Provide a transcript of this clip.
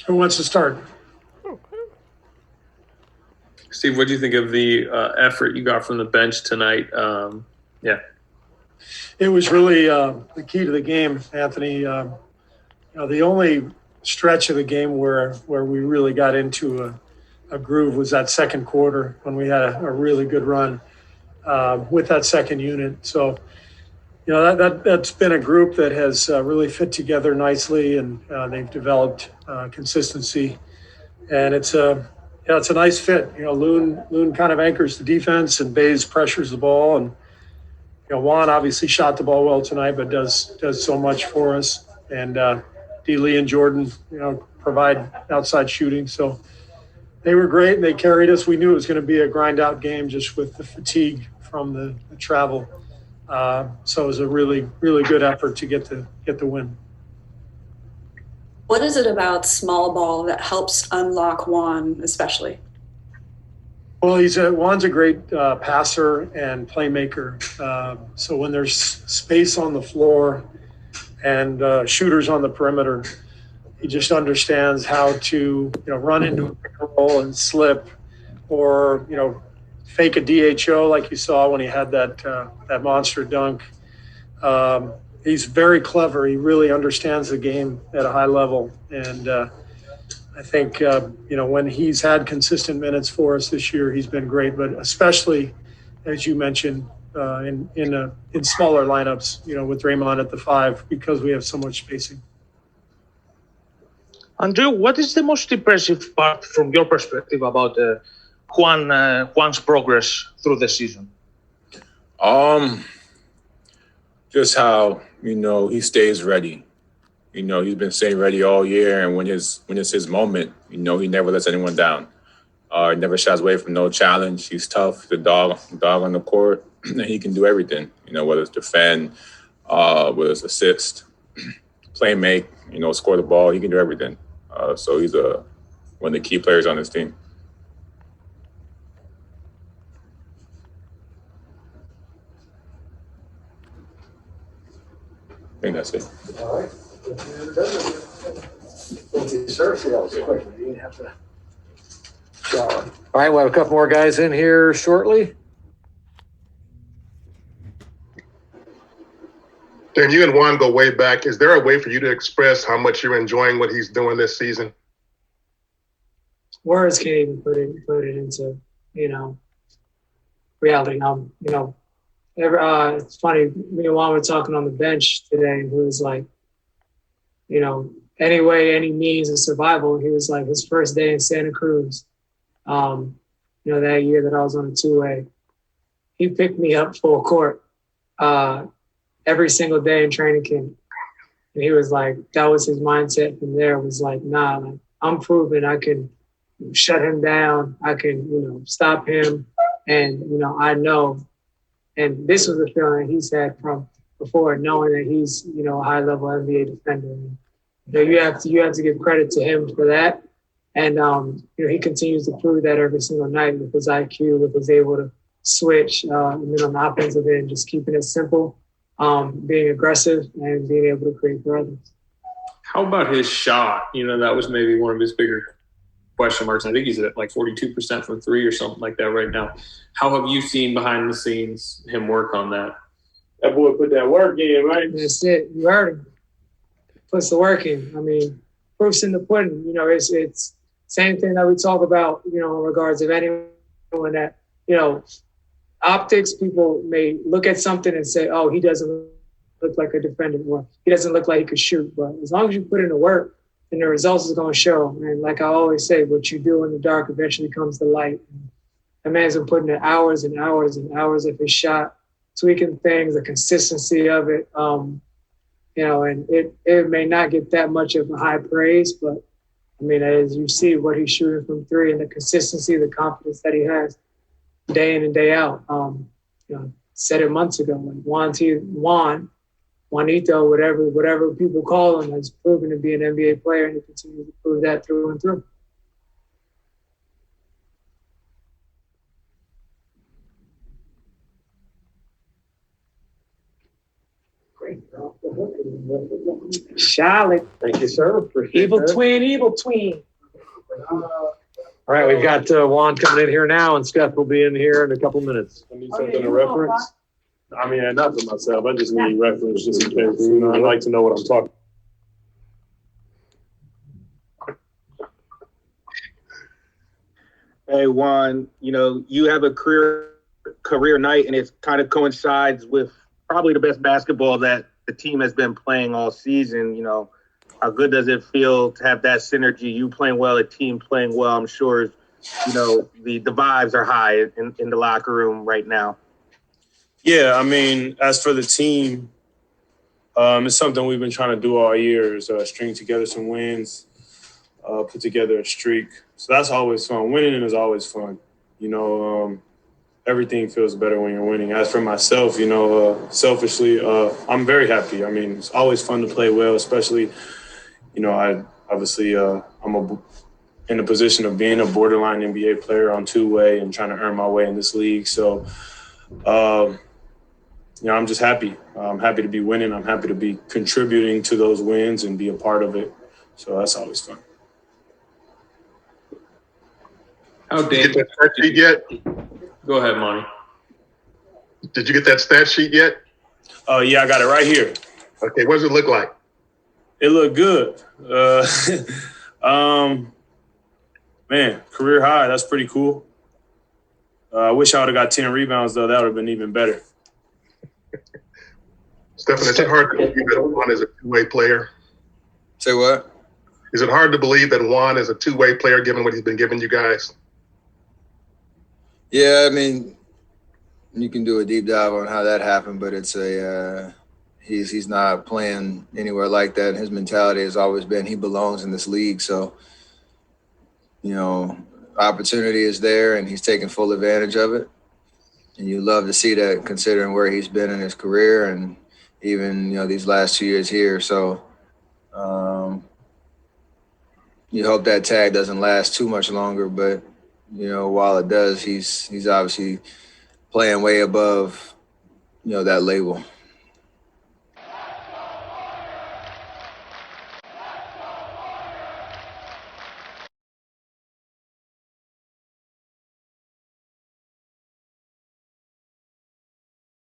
Who wants to start? Steve, what do you think of the effort you got from the bench tonight? Yeah. It was really the key to the game, Anthony. The only stretch of the game where we really got into a groove was that second quarter when we had a really good run with that second unit. So, that's been a group that has really fit together nicely, and they've developed consistency. And it's a nice fit. Loon kind of anchors the defense, and Bays pressures the ball, and Juan obviously shot the ball well tonight, but does so much for us. And D. Lee and Jordan, provide outside shooting. So they were great, and they carried us. We knew it was going to be a grind-out game just with the fatigue from the travel. So it was a really, really good effort to get the win. What is it about small ball that helps unlock Juan, especially? Well, Juan's a great passer and playmaker. So when there's space on the floor and shooters on the perimeter, he just understands how to run into a pick and roll and slip, or fake a DHO like you saw when he had that monster dunk. He's very clever. He really understands the game at a high level, and I think when he's had consistent minutes for us this year, he's been great. But especially, as you mentioned, in smaller lineups, with Draymond at the 5, because we have so much spacing. Andrew, what is the most impressive part from your perspective about Juan's progress through the season? Just how he stays ready. He's been staying ready all year, and when it's his moment, he never lets anyone down. He never shies away from no challenge. He's tough, the dog on the court, and he can do everything. Whether it's defend, whether it's assist, play make, score the ball, he can do everything. So he's one of the key players on this team. I think that's it. All right. Thank you, sir. See, that was quick. You didn't have to shower. All right, we'll have a couple more guys in here shortly. Dan, you and Juan go way back. Is there a way for you to express how much you're enjoying what he's doing this season? Words can't even put it into, reality. It's funny, me and Juan were talking on the bench today, and he was like, any way, any means of survival. He was like, his first day in Santa Cruz, that year that I was on a 2-way, he picked me up full court every single day in training camp. And he was like, that was his mindset from there, was like, nah, like, I'm proving I can shut him down. I can, stop him. And, I know. And this was a feeling he's had from before, knowing that he's, a high-level NBA defender. And, you have to give credit to him for that. And, he continues to prove that every single night with his IQ, with his able to switch, and then on the offensive end, just keeping it simple, being aggressive, and being able to create for others. How about his shot? That was maybe one of his bigger question marks. I think he's at like 42% from 3 or something like that right now. How have you seen behind the scenes him work on that? That boy put that work in, right? That's it. You heard him. Puts the work in. I mean, proof's in the pudding. It's same thing that we talk about, in regards of anyone that, optics, people may look at something and say, oh, he doesn't look like a defender, or he doesn't look like he could shoot. But as long as you put in the work, then the results is going to show. And like I always say, what you do in the dark eventually comes to light. The man's been putting in hours and hours and hours of his shot, tweaking things, the consistency of it. And it may not get that much of a high praise, but I mean, as you see what he's shooting from 3 and the consistency, the confidence that he has day in and day out. Said it months ago, like Juanito, whatever people call him, has proven to be an NBA player, and he continues to prove that through and through. Great. Charlotte, Thank you, sir. Appreciate evil that. twin, evil twin. All right, we've got Juan coming in here now, and Steph will be in here in a couple minutes. I need something to reference. I mean, not for myself. I just need reference just in case. You know, I like to know what I'm talking. Hey Juan, you know, you have a career night, and it kind of coincides with probably the best basketball that the team has been playing all season. You know, how good does it feel to have that synergy? You playing well, a team playing well. I'm sure, you know, the vibes are high in the locker room right now. Yeah, I mean, as for the team, it's something we've been trying to do all year is string together some wins, put together a streak. So that's always fun. Winning is always fun. You know, everything feels better when you're winning. As for myself, you know, selfishly, I'm very happy. I mean, it's always fun to play well, especially, you know, I'm in a position of being a borderline NBA player on two-way and trying to earn my way in this league. So, you know, I'm just happy. I'm happy to be winning. I'm happy to be contributing to those wins and be a part of it. So that's always fun. How Did you damn get that stat sheet yet? Go ahead, Monty. Did you get that stat sheet yet? Yeah, I got it right here. Okay, what does it look like? It looked good. Man, career high. That's pretty cool. I wish I would have got 10 rebounds, though. That would have been even better. Stephen, is it hard to believe that Juan is a two-way player? Say what? Is it hard to believe that Juan is a two-way player given what he's been giving you guys? Yeah, I mean, you can do a deep dive on how that happened, but it's he's not playing anywhere like that. His mentality has always been he belongs in this league. So, you know, opportunity is there and he's taking full advantage of it. And you love to see that considering where he's been in his career and even, you know, these last 2 years here. So you hope that tag doesn't last too much longer, but you know, while it does, he's obviously playing way above, you know, that label.